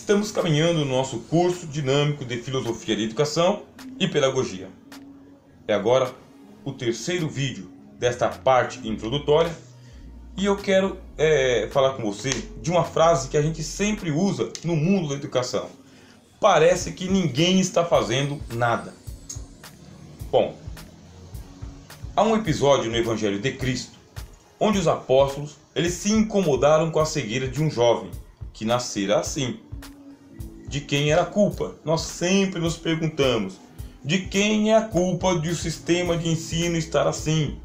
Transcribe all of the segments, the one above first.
Estamos caminhando no nosso curso dinâmico de Filosofia da Educação e Pedagogia. É agora o terceiro vídeo desta parte introdutória e eu quero falar com você de uma frase que a gente sempre usa no mundo da educação. Parece que ninguém está fazendo nada. Bom, há um episódio no Evangelho de Cristo onde os apóstolos eles se incomodaram com a cegueira de um jovem que nascera assim. De quem era a culpa? Nós sempre nos perguntamos. De quem é a culpa de o sistema de ensino estar assim?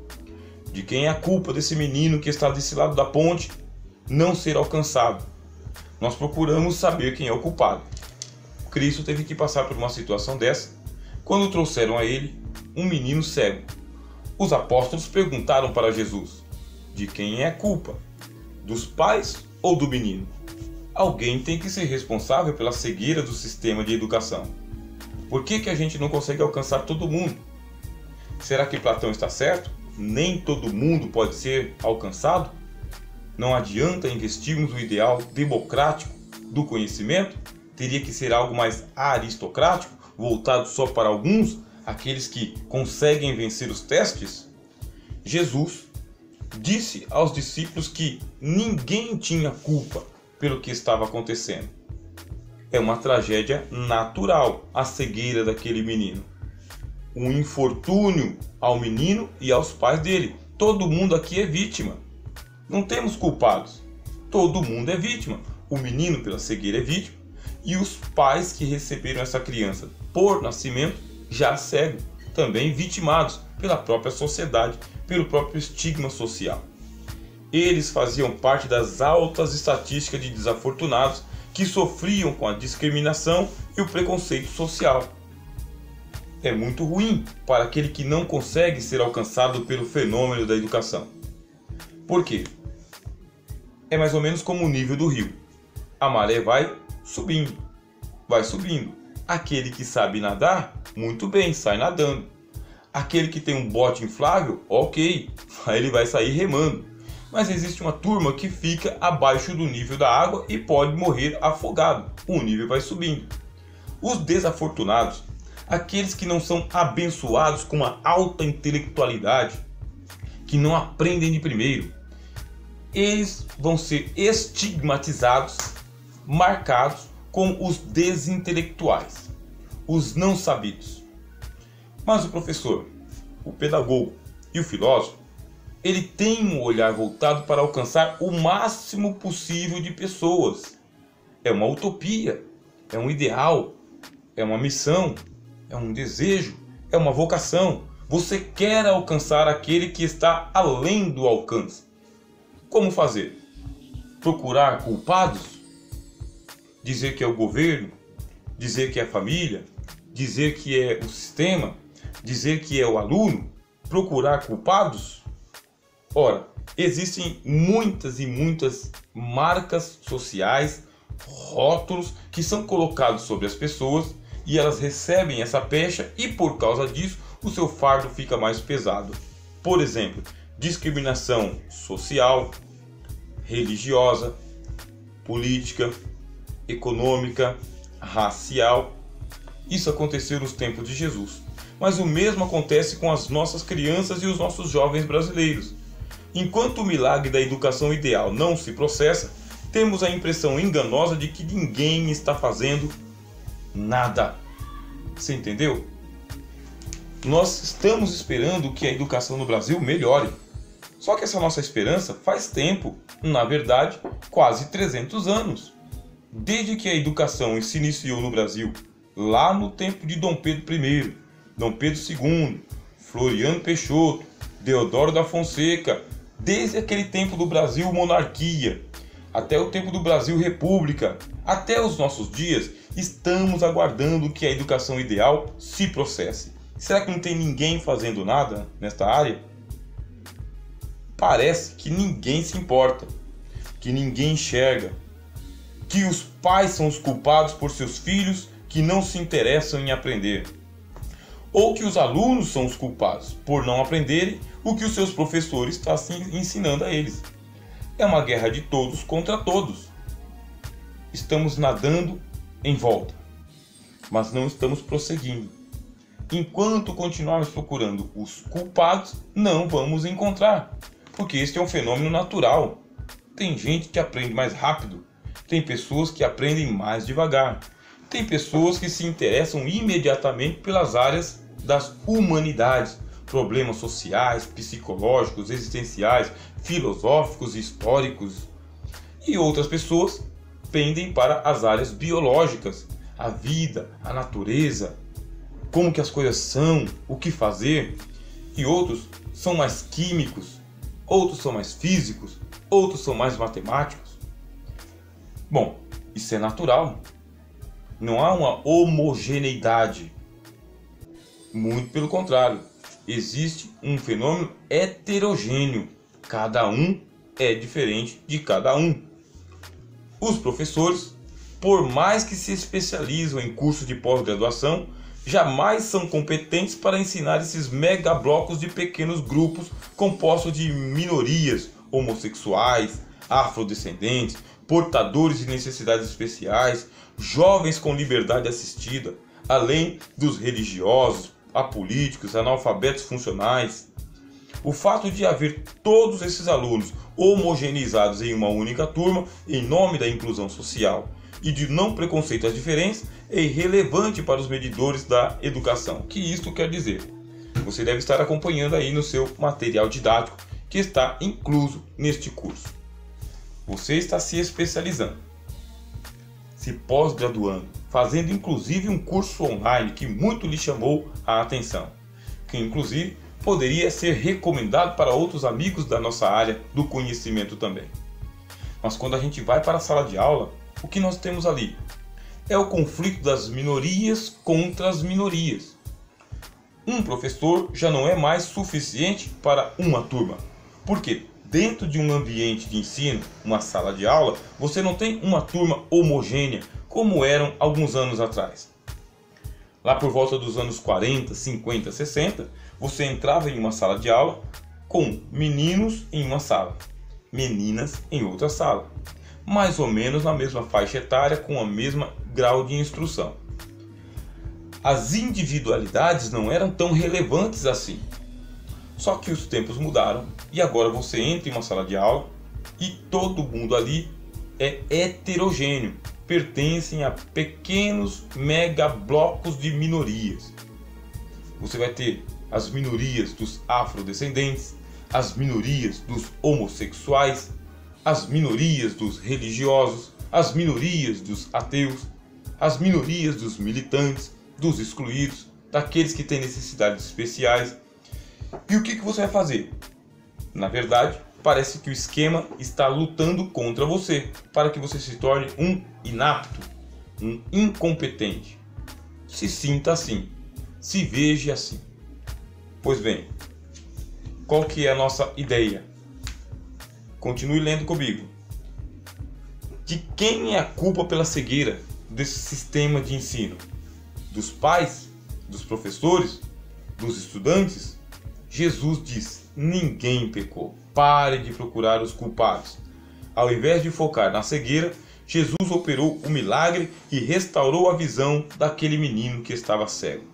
De quem é a culpa desse menino que está desse lado da ponte não ser alcançado? Nós procuramos saber quem é o culpado. Cristo teve que passar por uma situação dessa quando trouxeram a ele um menino cego. Os apóstolos perguntaram para Jesus: de quem é a culpa? Dos pais ou do menino? Alguém tem que ser responsável pela cegueira do sistema de educação. Por que a gente não consegue alcançar todo mundo? Será que Platão está certo? Nem todo mundo pode ser alcançado? Não adianta investirmos no ideal democrático do conhecimento? Teria que ser algo mais aristocrático, voltado só para alguns, aqueles que conseguem vencer os testes? Jesus disse aos discípulos que ninguém tinha culpa pelo que estava acontecendo. É uma tragédia natural a cegueira daquele menino. Um infortúnio ao menino e aos pais dele. Todo mundo aqui é vítima. Não temos culpados. Todo mundo é vítima. O menino pela cegueira é vítima e os pais que receberam essa criança por nascimento já cego, também vitimados pela própria sociedade, pelo próprio estigma social. Eles faziam parte das altas estatísticas de desafortunados que sofriam com a discriminação e o preconceito social. É muito ruim para aquele que não consegue ser alcançado pelo fenômeno da educação. Por quê? É mais ou menos como o nível do rio. A maré vai subindo, vai subindo. Aquele que sabe nadar, muito bem, sai nadando. Aquele que tem um bote inflável, ok, ele vai sair remando. Mas existe uma turma que fica abaixo do nível da água e pode morrer afogado. O nível vai subindo. Os desafortunados, aqueles que não são abençoados com uma alta intelectualidade, que não aprendem de primeiro, eles vão ser estigmatizados, marcados como os desintelectuais, os não sabidos. Mas o professor, o pedagogo e o filósofo, ele tem um olhar voltado para alcançar o máximo possível de pessoas. É uma utopia, é um ideal, é uma missão, é um desejo, é uma vocação. Você quer alcançar aquele que está além do alcance. Como fazer? Procurar culpados? Dizer que é o governo? Dizer que é a família? Dizer que é o sistema? Dizer que é o aluno? Procurar culpados? Ora, existem muitas e muitas marcas sociais, rótulos que são colocados sobre as pessoas e elas recebem essa pecha e por causa disso o seu fardo fica mais pesado. Por exemplo, discriminação social, religiosa, política, econômica, racial. Isso aconteceu nos tempos de Jesus. Mas o mesmo acontece com as nossas crianças e os nossos jovens brasileiros. Enquanto o milagre da educação ideal não se processa, temos a impressão enganosa de que ninguém está fazendo nada. Você entendeu? Nós estamos esperando que a educação no Brasil melhore. Só que essa nossa esperança faz tempo, na verdade, quase 300 anos. Desde que a educação se iniciou no Brasil, lá no tempo de Dom Pedro I, Dom Pedro II, Floriano Peixoto, Deodoro da Fonseca, desde aquele tempo do Brasil monarquia, até o tempo do Brasil república, até os nossos dias, estamos aguardando que a educação ideal se processe. Será que não tem ninguém fazendo nada nesta área? Parece que ninguém se importa, que ninguém enxerga, que os pais são os culpados por seus filhos que não se interessam em aprender. Ou que os alunos são os culpados por não aprenderem o que os seus professores estão ensinando a eles. É uma guerra de todos contra todos. Estamos nadando em volta. Mas não estamos prosseguindo. Enquanto continuarmos procurando os culpados, não vamos encontrar, porque este é um fenômeno natural. Tem gente que aprende mais rápido, tem pessoas que aprendem mais devagar, tem pessoas que se interessam imediatamente pelas áreas das humanidades, problemas sociais, psicológicos, existenciais, filosóficos e históricos, e outras pessoas pendem para as áreas biológicas, a vida, a natureza, como que as coisas são, o que fazer, e outros são mais químicos, outros são mais físicos, outros são mais matemáticos. Bom, isso é natural. Não há uma homogeneidade. Muito pelo contrário, existe um fenômeno heterogêneo. Cada um é diferente de cada um. Os professores, por mais que se especializam em curso de pós-graduação, jamais são competentes para ensinar esses megablocos de pequenos grupos compostos de minorias, homossexuais, afrodescendentes, portadores de necessidades especiais, jovens com liberdade assistida, além dos religiosos, apolíticos, analfabetos funcionais. O fato de haver todos esses alunos homogeneizados em uma única turma, em nome da inclusão social e de não preconceito às diferenças, é irrelevante para os medidores da educação. O que isto quer dizer? Você deve estar acompanhando aí no seu material didático que está incluso neste curso. Você está se especializando, se pós-graduando, fazendo inclusive um curso online que muito lhe chamou a atenção, que inclusive poderia ser recomendado para outros amigos da nossa área do conhecimento também. Mas quando a gente vai para a sala de aula, o que nós temos ali? É o conflito das minorias contra as minorias. Um professor já não é mais suficiente para uma turma. Por quê? Dentro de um ambiente de ensino, uma sala de aula, você não tem uma turma homogênea, como eram alguns anos atrás. Lá por volta dos anos 40, 50, 60, você entrava em uma sala de aula com meninos em uma sala, meninas em outra sala, mais ou menos na mesma faixa etária, com a mesma grau de instrução. As individualidades não eram tão relevantes assim. Só que os tempos mudaram e agora você entra em uma sala de aula e todo mundo ali é heterogêneo, pertencem a pequenos megablocos de minorias. Você vai ter as minorias dos afrodescendentes, as minorias dos homossexuais, as minorias dos religiosos, as minorias dos ateus, as minorias dos militantes, dos excluídos, daqueles que têm necessidades especiais. E o que você vai fazer? Na verdade, parece que o esquema está lutando contra você, para que você se torne um inapto, um incompetente. Se sinta assim, se veja assim. Pois bem, qual que é a nossa ideia? Continue lendo comigo. De quem é a culpa pela cegueira desse sistema de ensino? Dos pais? Dos professores? Dos estudantes? Jesus diz: ninguém pecou. Pare de procurar os culpados. Ao invés de focar na cegueira, Jesus operou o milagre e restaurou a visão daquele menino que estava cego.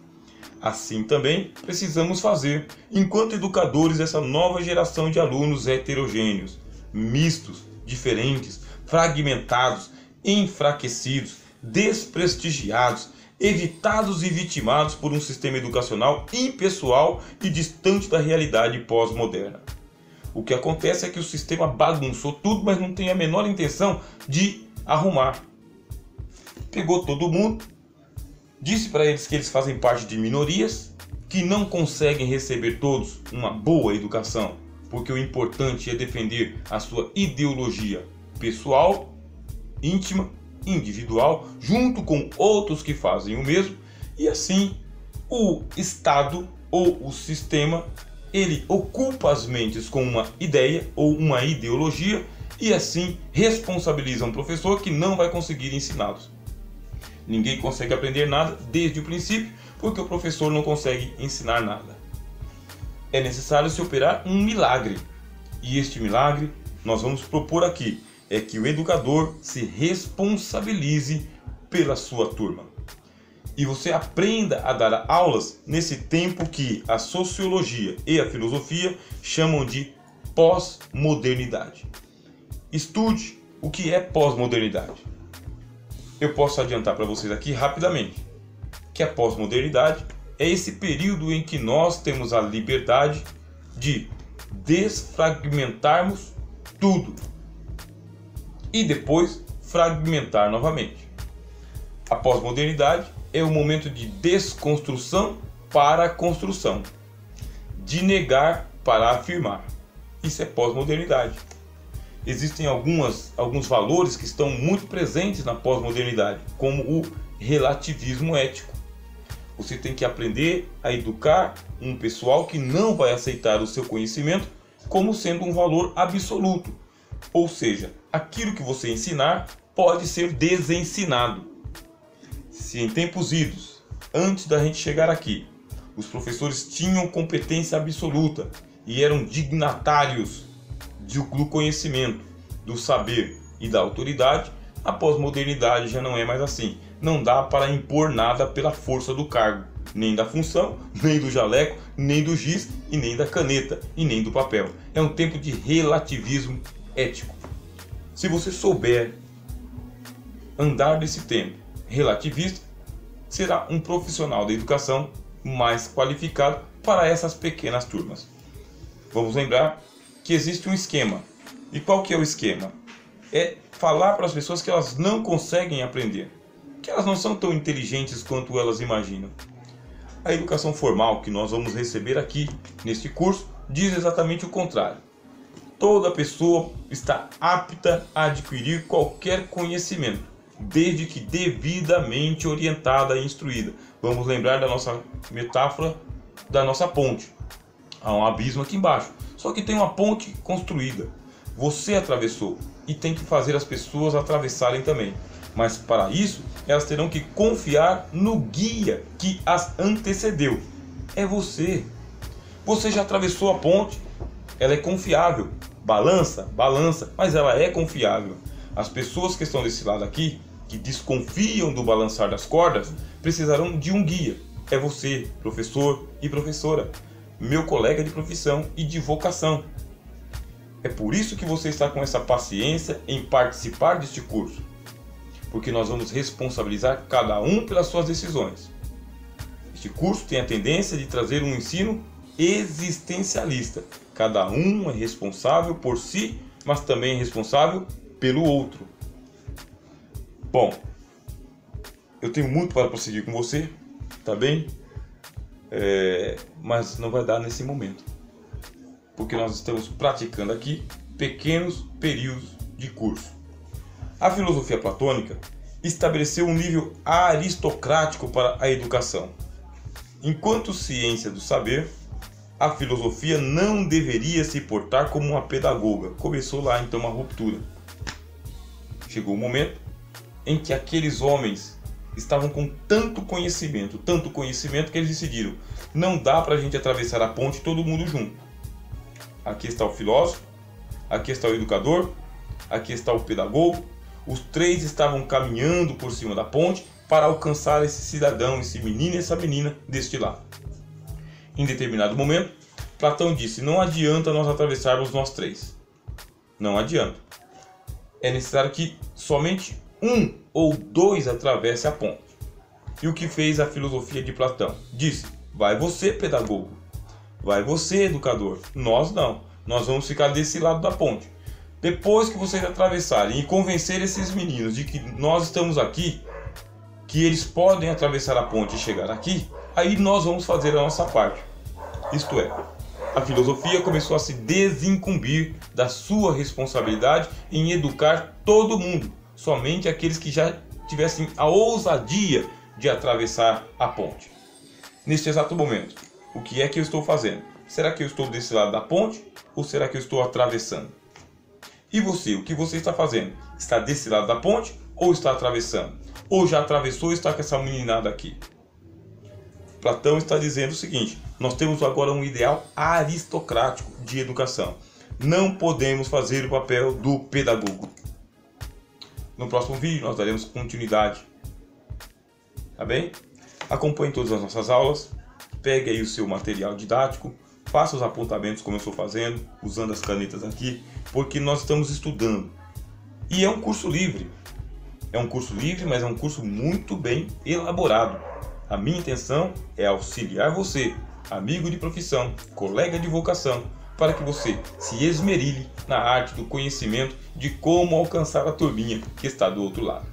Assim também precisamos fazer, enquanto educadores dessa nova geração de alunos heterogêneos, mistos, diferentes, fragmentados, enfraquecidos, desprestigiados, evitados e vitimados por um sistema educacional impessoal e distante da realidade pós-moderna. O que acontece é que o sistema bagunçou tudo, mas não tem a menor intenção de arrumar. Pegou todo mundo, disse para eles que eles fazem parte de minorias, que não conseguem receber todos uma boa educação, porque o importante é defender a sua ideologia pessoal, íntima, individual, junto com outros que fazem o mesmo, e assim o Estado ou o sistema, ele ocupa as mentes com uma ideia ou uma ideologia e assim responsabiliza um professor que não vai conseguir ensiná-los. Ninguém consegue aprender nada desde o princípio, porque o professor não consegue ensinar nada. É necessário se operar um milagre, e este milagre nós vamos propor aqui, é que o educador se responsabilize pela sua turma. E você aprenda a dar aulas nesse tempo que a sociologia e a filosofia chamam de pós-modernidade. Estude o que é pós-modernidade. Eu posso adiantar para vocês aqui rapidamente que a pós-modernidade é esse período em que nós temos a liberdade de desfragmentarmos tudo e depois fragmentar novamente. A pós-modernidade é o momento de desconstrução para a construção, de negar para afirmar. Isso é pós-modernidade. Existem alguns valores que estão muito presentes na pós-modernidade, como o relativismo ético. Você tem que aprender a educar um pessoal que não vai aceitar o seu conhecimento como sendo um valor absoluto. Ou seja, aquilo que você ensinar pode ser desensinado. Se em tempos idos, antes da gente chegar aqui, os professores tinham competência absoluta e eram dignatários do conhecimento, do saber e da autoridade, a pós-modernidade já não é mais assim. Não dá para impor nada pela força do cargo, nem da função, nem do jaleco, nem do giz e nem da caneta e nem do papel. É um tempo de relativismo ético. Se você souber andar nesse tempo relativista, será um profissional da educação mais qualificado para essas pequenas turmas. Vamos lembrar que existe um esquema. E qual que é o esquema? É falar para as pessoas que elas não conseguem aprender, que elas não são tão inteligentes quanto elas imaginam. A educação formal que nós vamos receber aqui neste curso diz exatamente o contrário. Toda pessoa está apta a adquirir qualquer conhecimento, desde que devidamente orientada e instruída. Vamos lembrar da nossa metáfora da nossa ponte. Há um abismo aqui embaixo, só que tem uma ponte construída. Você atravessou e tem que fazer as pessoas atravessarem também. Mas para isso, elas terão que confiar no guia que as antecedeu. É você. Você já atravessou a ponte, ela é confiável. Balança, mas ela é confiável. As pessoas que estão desse lado aqui, que desconfiam do balançar das cordas, precisarão de um guia. É você, professor e professora, meu colega de profissão e de vocação. É por isso que você está com essa paciência em participar deste curso, porque nós vamos responsabilizar cada um pelas suas decisões. Este curso tem a tendência de trazer um ensino existencialista. Cada um é responsável por si, mas também é responsável pelo outro. Bom, eu tenho muito para prosseguir com você, tá bem? Mas não vai dar nesse momento, porque nós estamos praticando aqui pequenos períodos de curso. A filosofia platônica estabeleceu um nível aristocrático para a educação. Enquanto ciência do saber, a filosofia não deveria se portar como uma pedagoga. Começou lá então uma ruptura. Chegou o momento em que aqueles homens estavam com tanto conhecimento que eles decidiram: não dá para a gente atravessar a ponte todo mundo junto. Aqui está o filósofo, aqui está o educador, aqui está o pedagogo. Os três estavam caminhando por cima da ponte para alcançar esse cidadão, esse menino e essa menina deste lado. Em determinado momento, Platão disse: não adianta nós atravessarmos nós três. Não adianta. É necessário que somente um ou dois atravessem a ponte. E o que fez a filosofia de Platão? Disse: vai você, pedagogo. Vai você, educador. Nós não. Nós vamos ficar desse lado da ponte. Depois que vocês atravessarem e convencer esses meninos de que nós estamos aqui, que eles podem atravessar a ponte e chegar aqui, aí nós vamos fazer a nossa parte. Isto é, a filosofia começou a se desincumbir da sua responsabilidade em educar todo mundo, somente aqueles que já tivessem a ousadia de atravessar a ponte. Neste exato momento, o que é que eu estou fazendo? Será que eu estou desse lado da ponte ou será que eu estou atravessando? E você, o que você está fazendo? Está desse lado da ponte ou está atravessando? Ou já atravessou e está com essa meninada aqui? Platão está dizendo o seguinte: nós temos agora um ideal aristocrático de educação. Não podemos fazer o papel do pedagogo. No próximo vídeo nós daremos continuidade tá bem? Acompanhe todas as nossas aulas, pegue aí o seu material didático, faça os apontamentos como eu estou fazendo, usando as canetas aqui, porque nós estamos estudando. E é um curso livre. É um curso livre, mas é um curso muito bem elaborado. A minha intenção é auxiliar você, amigo de profissão, colega de vocação, para que você se esmerilhe na arte do conhecimento de como alcançar a turminha que está do outro lado.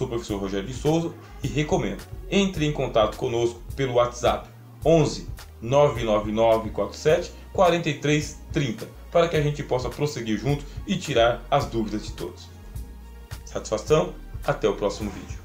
Sou o professor Rogério de Souza e recomendo, entre em contato conosco pelo WhatsApp 11 99947 4330 para que a gente possa prosseguir junto e tirar as dúvidas de todos. Satisfação, até o próximo vídeo.